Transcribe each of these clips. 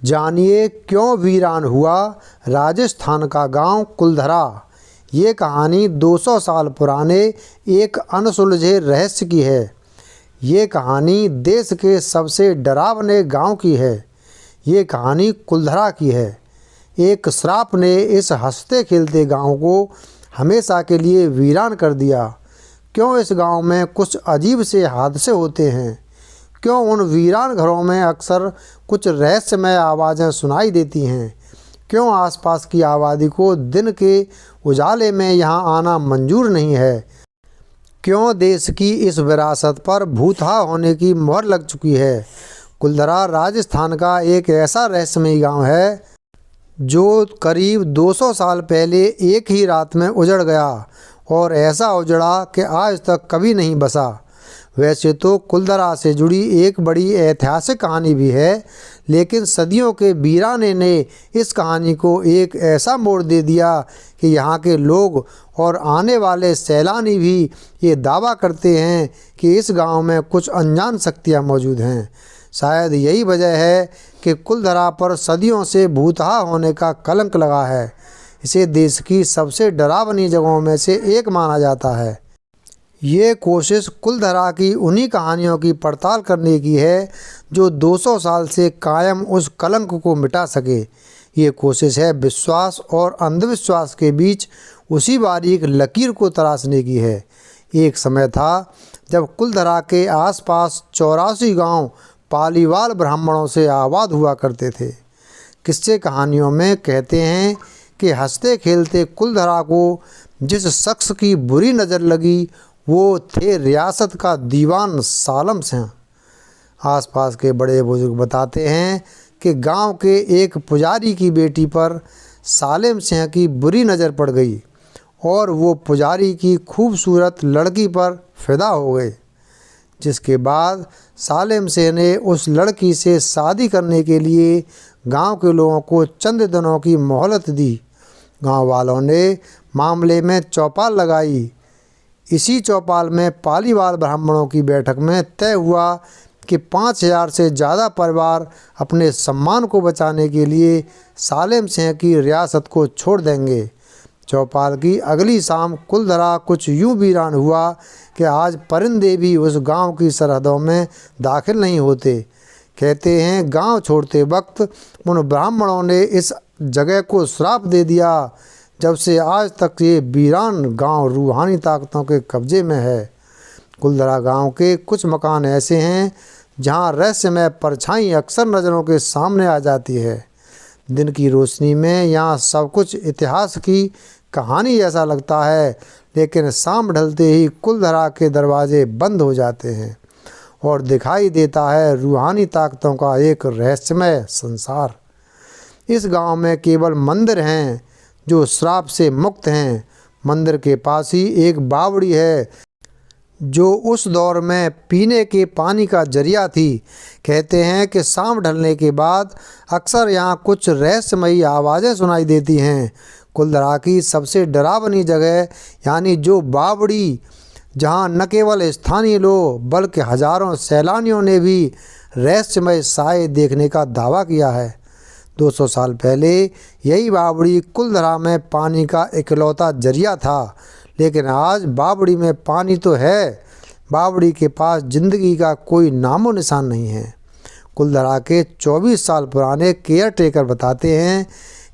जानिए क्यों वीरान हुआ राजस्थान का गांव कुलधरा। ये कहानी 200 साल पुराने एक अनसुलझे रहस्य की है। ये कहानी देश के सबसे डरावने गांव की है। ये कहानी कुलधरा की है। एक श्राप ने इस हंसते खेलते गांव को हमेशा के लिए वीरान कर दिया। क्यों इस गांव में कुछ अजीब से हादसे होते हैं? क्यों उन वीरान घरों में अक्सर कुछ रहस्यमय आवाज़ें सुनाई देती हैं? क्यों आसपास की आबादी को दिन के उजाले में यहाँ आना मंजूर नहीं है? क्यों देश की इस विरासत पर भूतहा होने की मोहर लग चुकी है? कुलधरा राजस्थान का एक ऐसा रहस्यमयी गांव है जो करीब 200 साल पहले एक ही रात में उजड़ गया और ऐसा उजड़ा कि आज तक कभी नहीं बसा। वैसे तो कुलधरा से जुड़ी एक बड़ी ऐतिहासिक कहानी भी है, लेकिन सदियों के वीराने ने इस कहानी को एक ऐसा मोड़ दे दिया कि यहाँ के लोग और आने वाले सैलानी भी ये दावा करते हैं कि इस गांव में कुछ अनजान शक्तियाँ मौजूद हैं। शायद यही वजह है कि कुलधरा पर सदियों से भूतहा होने का कलंक लगा है। इसे देश की सबसे डरावनी जगहों में से एक माना जाता है। ये कोशिश कुलधरा की उन्हीं कहानियों की पड़ताल करने की है जो 200 साल से कायम उस कलंक को मिटा सके। ये कोशिश है विश्वास और अंधविश्वास के बीच उसी बारीक लकीर को तराशने की है। एक समय था जब कुलधरा के आसपास 84 गांव पालीवाल ब्राह्मणों से आबाद हुआ करते थे। किस्से कहानियों में कहते हैं कि हंसते खेलते कुलधरा को जिस शख्स की बुरी नज़र लगी वो थे रियासत का दीवान सालम सिंह। आसपास के बड़े बुजुर्ग बताते हैं कि गांव के एक पुजारी की बेटी पर सालिम सिंह की बुरी नज़र पड़ गई और वो पुजारी की खूबसूरत लड़की पर फिदा हो गए, जिसके बाद सालिम सिंह ने उस लड़की से शादी करने के लिए गांव के लोगों को चंद दिनों की मोहलत दी। गांव वालों ने मामले में चौपाल लगाई। इसी चौपाल में पालीवाल ब्राह्मणों की बैठक में तय हुआ कि 5000 से ज़्यादा परिवार अपने सम्मान को बचाने के लिए सालिम सिंह की रियासत को छोड़ देंगे। चौपाल की अगली शाम कुलधरा कुछ यूं वीरान हुआ कि आज परिंदे भी उस गांव की सरहदों में दाखिल नहीं होते। कहते हैं गांव छोड़ते वक्त उन ब्राह्मणों ने इस जगह को श्राप दे दिया। जब से आज तक ये वीरान गांव रूहानी ताकतों के कब्जे में है। कुलधरा गांव के कुछ मकान ऐसे हैं जहां रहस्यमय परछाई अक्सर नज़रों के सामने आ जाती है। दिन की रोशनी में यहाँ सब कुछ इतिहास की कहानी जैसा लगता है, लेकिन शाम ढलते ही कुलधरा के दरवाजे बंद हो जाते हैं और दिखाई देता है रूहानी ताकतों का एक रहस्यमय संसार। इस गांव में केवल मंदिर हैं जो श्राप से मुक्त हैं। मंदिर के पास ही एक बावड़ी है जो उस दौर में पीने के पानी का जरिया थी। कहते हैं कि शाम ढलने के बाद अक्सर यहाँ कुछ रहस्यमयी आवाज़ें सुनाई देती हैं। कुलधरा की सबसे डरावनी जगह यानी जो बावड़ी, जहाँ न केवल स्थानीय लोग बल्कि हजारों सैलानियों ने भी रहस्यमय साए देखने का दावा किया है। 200 साल पहले यही बावड़ी कुलधरा में पानी का इकलौता जरिया था, लेकिन आज बावड़ी में पानी तो है, बावड़ी के पास ज़िंदगी का कोई नामो निशान नहीं है। कुलधरा के 24 साल पुराने केयर टेकर बताते हैं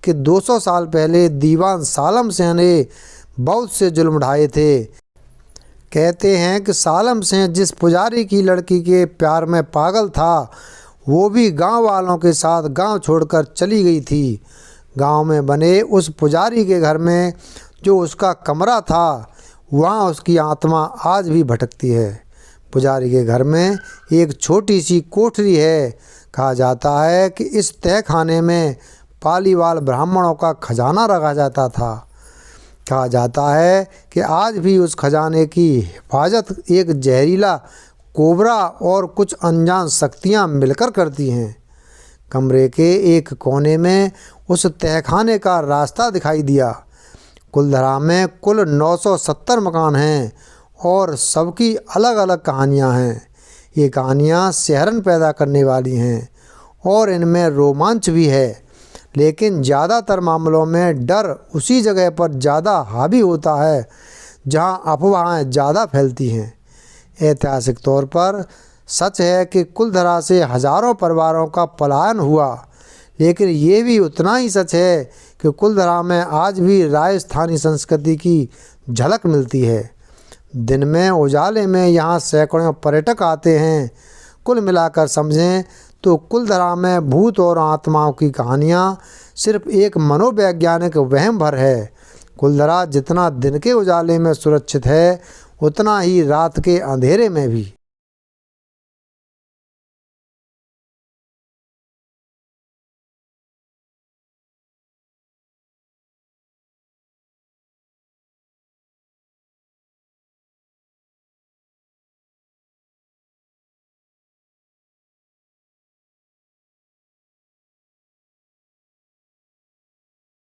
कि 200 साल पहले दीवान सालम सिंह ने बहुत से जुल्म ढाए थे। कहते हैं कि सालम सिंह जिस पुजारी की लड़की के प्यार में पागल था, वो भी गांव वालों के साथ गांव छोड़कर चली गई थी। गांव में बने उस पुजारी के घर में जो उसका कमरा था, वहाँ उसकी आत्मा आज भी भटकती है। पुजारी के घर में एक छोटी सी कोठरी है। कहा जाता है कि इस तहखाने में पालीवाल ब्राह्मणों का खजाना रखा जाता था। कहा जाता है कि आज भी उस खजाने की हिफाजत एक जहरीला कोबरा और कुछ अनजान शक्तियाँ मिलकर करती हैं। कमरे के एक कोने में उस तहखाने का रास्ता दिखाई दिया। कुलधरा में कुल 970 मकान हैं और सबकी अलग अलग कहानियाँ हैं। ये कहानियाँ सिहरन पैदा करने वाली हैं और इनमें रोमांच भी है, लेकिन ज़्यादातर मामलों में डर उसी जगह पर ज़्यादा हावी होता है जहां अफवाहें ज़्यादा फैलती हैं। ऐतिहासिक तौर पर सच है कि कुलधरा से हजारों परिवारों का पलायन हुआ, लेकिन ये भी उतना ही सच है कि कुलधरा में आज भी राजस्थानी संस्कृति की झलक मिलती है। दिन में उजाले में यहाँ सैकड़ों पर्यटक आते हैं। कुल मिलाकर समझें तो कुलधरा में भूत और आत्माओं की कहानियाँ सिर्फ एक मनोवैज्ञानिक वहम भर है। कुलधरा जितना दिन के उजाले में सुरक्षित है, उतना ही रात के अंधेरे में भी।